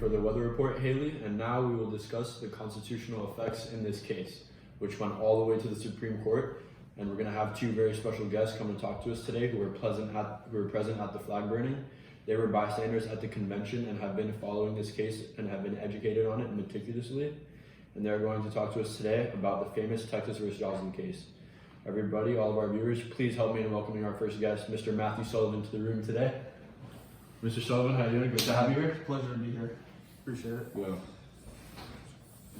for the weather report, Haley, and now we will discuss the constitutional effects in this case, which went all the way to the Supreme Court. And we're going to have two very special guests come and talk to us today who were present at the flag burning. They were bystanders at the convention and have been following this case and have been educated on it meticulously. And they're going to talk to us today about the famous Texas versus Johnson case. Everybody, all of our viewers, please help me in welcoming our first guest, Mr. Matthew Sullivan, to the room today. Mr. Sullivan, how are you doing? Good to have you here. Pleasure to be here. Appreciate it. Well,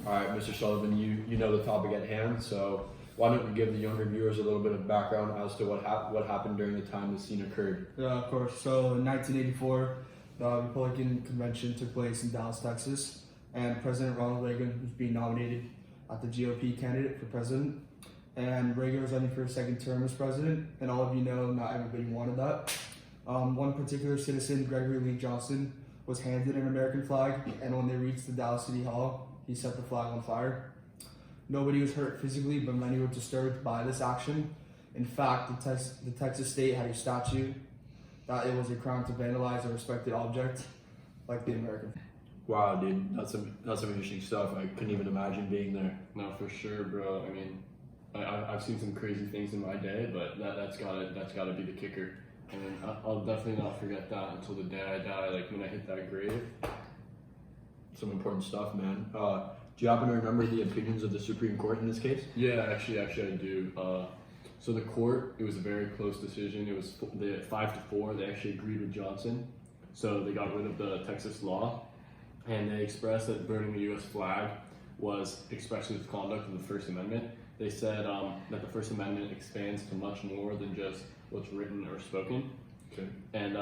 all right, Mr. Sullivan, you know the topic at hand, so why don't you give the younger viewers a little bit of background as to what happened during the time the scene occurred? Yeah, of course. So in 1984, the Republican convention took place in Dallas, Texas, and President Ronald Reagan was being nominated as the GOP candidate for president. And Reagan was running for a second term as president, and all of you know not everybody wanted that. One particular citizen, Gregory Lee Johnson, was handed an American flag, and when they reached the Dallas City Hall, he set the flag on fire. Nobody was hurt physically, but many were disturbed by this action. In fact, the Texas state had a statute that it was a crime to vandalize a respected object, like the American. Wow, dude, that's some interesting stuff. I couldn't even imagine being there. No, for sure, bro. I mean, I've seen some crazy things in my day, but that's gotta be the kicker. I mean, I'll definitely not forget that until the day I die. Like when I hit that grave. Some important stuff, man. Do you happen to remember the opinions of the Supreme Court in this case? Yeah, actually, I do. So the court, it was a very close decision. It was 5-4. They actually agreed with Johnson, so they got rid of the Texas law, and they expressed that burning the U.S. flag was expressive conduct of the First Amendment. They said that the First Amendment expands to much more than just what's written or spoken. Okay. And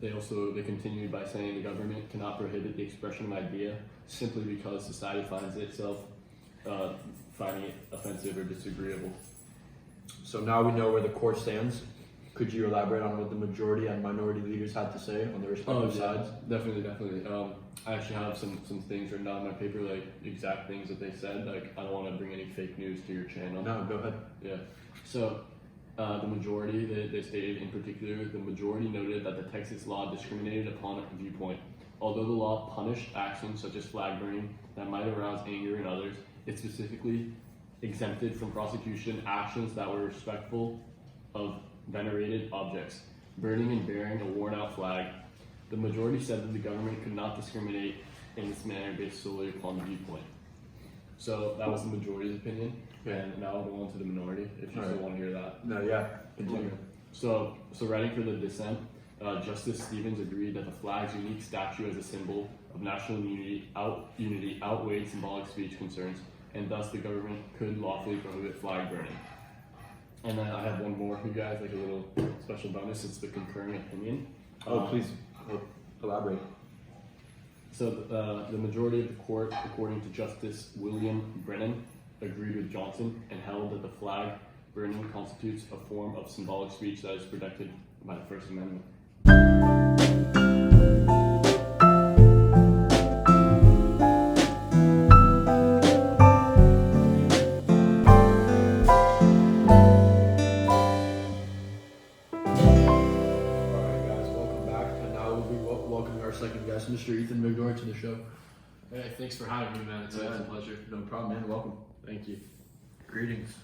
they continued by saying the government cannot prohibit the expression of an idea simply because society finds itself finding it offensive or disagreeable. So now we know where the court stands. Could you elaborate on what the majority and minority leaders had to say on their respective sides? Definitely. I actually have some things written down on my paper, like exact things that they said. Like I don't want to bring any fake news to your channel. No, go ahead. Yeah. So the majority, they stated in particular, the majority noted that the Texas law discriminated upon a viewpoint. Although the law punished actions such as flag burning that might arouse anger in others, it specifically exempted from prosecution actions that were respectful of venerated objects, burning and bearing a worn-out flag. The majority said that the government could not discriminate in this manner based solely upon the viewpoint. So that was the majority's opinion, and now I'll go on to the minority if you still want to hear that. No, yeah, continue. Okay. So writing for the dissent, Justice Stevens agreed that the flag's unique statue as a symbol of national unity outweighed symbolic speech concerns, and thus the government could lawfully prohibit flag burning. And then I have one more for you guys, like a little special bonus. It's the concurring opinion. Please elaborate. So the majority of the court, according to Justice William Brennan, agreed with Johnson and held that the flag burning constitutes a form of symbolic speech that is protected by the First Amendment. Mr. Ethan Vigor to the show. Hey, thanks for having me, man. It's a pleasure. No problem, man. Welcome. Thank you. Greetings.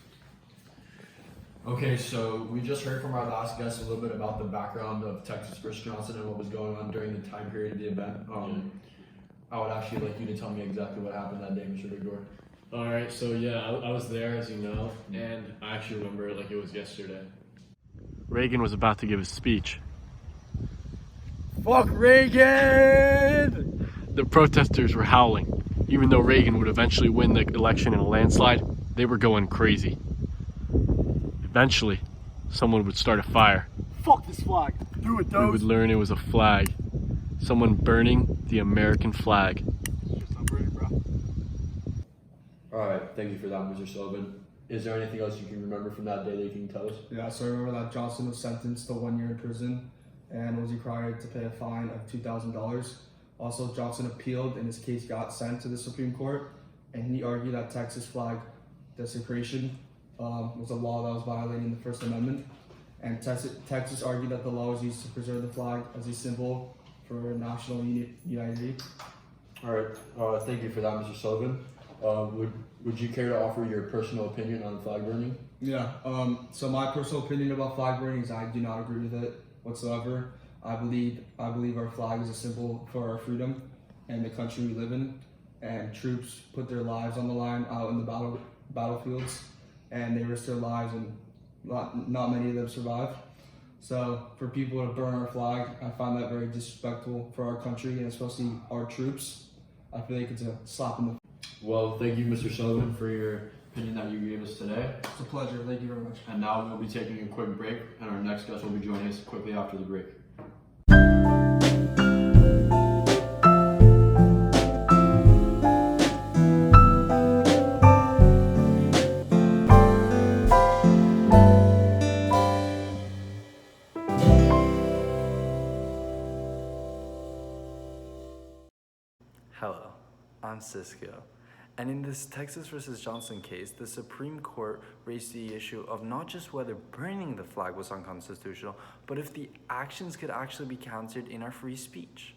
Okay, so we just heard from our last guest a little bit about the background of Texas versus Johnson and what was going on during the time period of the event. I would actually like you to tell me exactly what happened that day, Mr. Vigor. All right, so yeah, I was there, as you know, and I actually remember it like it was yesterday. Reagan was about to give his speech. Fuck Reagan! The protesters were howling. Even though Reagan would eventually win the election in a landslide, they were going crazy. Eventually, someone would start a fire. Fuck this flag. Do it, We would learn it was a flag. Someone burning the American flag. Alright, thank you for that, Mr. Sullivan. Is there anything else you can remember from that day that you can tell us? Yeah, so I remember that Johnson was sentenced to 1 year in prison and was required to pay a fine of $2,000. Also, Johnson appealed and his case got sent to the Supreme Court, and he argued that Texas flag desecration was a law that was violating the First Amendment. And Texas argued that the law was used to preserve the flag as a symbol for national unity. All right. Thank you for that, Mr. Sullivan. Would you care to offer your personal opinion on flag burning? Yeah. So my personal opinion about flag burning is I do not agree with it whatsoever. I believe our flag is a symbol for our freedom and the country we live in. And troops put their lives on the line out in the battlefields, and they risk their lives, and not many of them survive. So for people to burn our flag, I find that very disrespectful for our country and especially our troops. I feel like it's a slap in the. Well, thank you, Mr. Sullivan, for your opinion that you gave us today. It's a pleasure. Thank you very much. And now we'll be taking a quick break, and our next guest will be joining us quickly after the break. Hello, I'm Cisco. And in this Texas versus Johnson case, the Supreme Court raised the issue of not just whether burning the flag was unconstitutional, but if the actions could actually be counted in our free speech.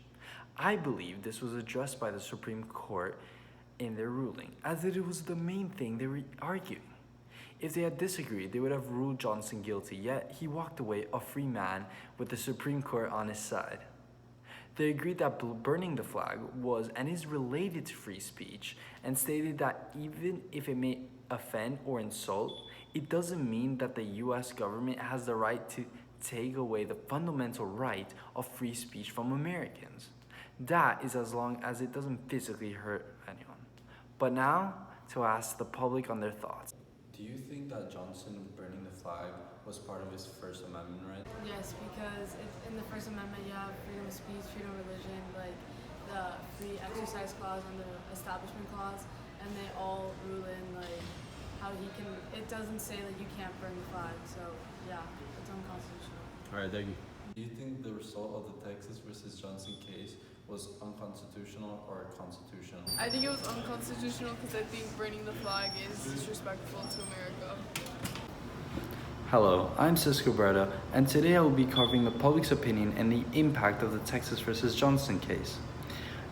I believe this was addressed by the Supreme Court in their ruling, as it was the main thing they were arguing. If they had disagreed, they would have ruled Johnson guilty, yet he walked away a free man with the Supreme Court on his side. They agreed that burning the flag was and is related to free speech, and stated that even if it may offend or insult, it doesn't mean that the US government has the right to take away the fundamental right of free speech from Americans. That is as long as it doesn't physically hurt anyone. But now, to ask the public on their thoughts. Do you think that Johnson burning the flag was part of his First Amendment right? Yes, because in the First Amendment you have freedom of speech, freedom of religion, like the free exercise clause and the establishment clause, and they all rule in like how he can. It doesn't say that you can't burn the flag, so yeah, it's unconstitutional. All right, thank you. Do you think the result of the Texas versus Johnson case was unconstitutional or constitutional? I think it was unconstitutional because I think burning the flag is disrespectful to America. Hello, I'm Cisco Berta, and today I will be covering the public's opinion and the impact of the Texas versus Johnson case.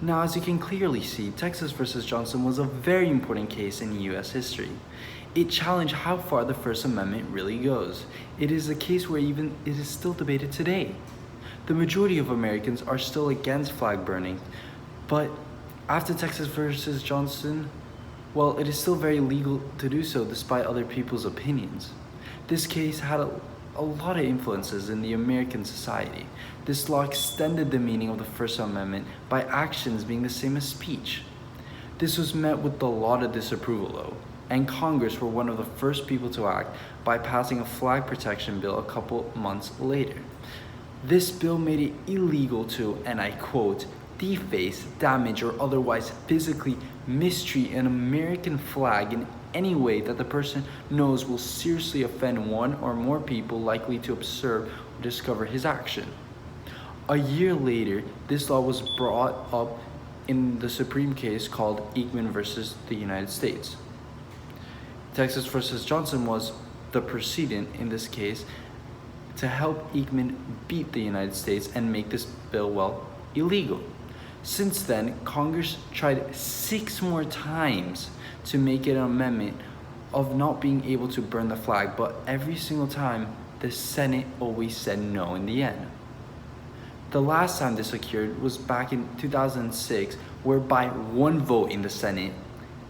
Now, as you can clearly see, Texas versus Johnson was a very important case in US history. It challenged how far the First Amendment really goes. It is a case where even it is still debated today. The majority of Americans are still against flag burning, but after Texas versus Johnson, well, it is still very legal to do so despite other people's opinions. This case had a lot of influences in the American society. This law extended the meaning of the First Amendment by actions being the same as speech. This was met with a lot of disapproval though, and Congress were one of the first people to act by passing a flag protection bill a couple months later. This bill made it illegal to, and I quote, deface, damage, or otherwise physically mistreat an American flag in any way that the person knows will seriously offend one or more people likely to observe or discover his action. A year later, this law was brought up in the Supreme case called Eichmann versus the United States. Texas versus Johnson was the precedent in this case to help Eichmann beat the United States and make this bill, well, illegal. Since then, Congress tried 6 more times to make it an amendment of not being able to burn the flag, but every single time, the Senate always said no in the end. The last time this occurred was back in 2006, where by 1 vote in the Senate,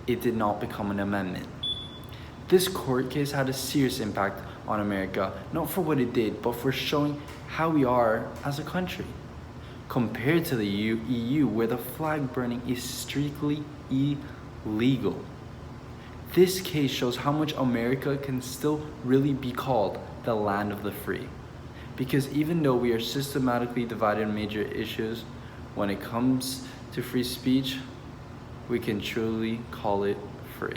it did not become an amendment. This court case had a serious impact on America, not for what it did, but for showing how we are as a country. Compared to the EU, where the flag burning is strictly illegal. This case shows how much America can still really be called the land of the free. Because even though we are systematically divided on major issues, when it comes to free speech, we can truly call it free.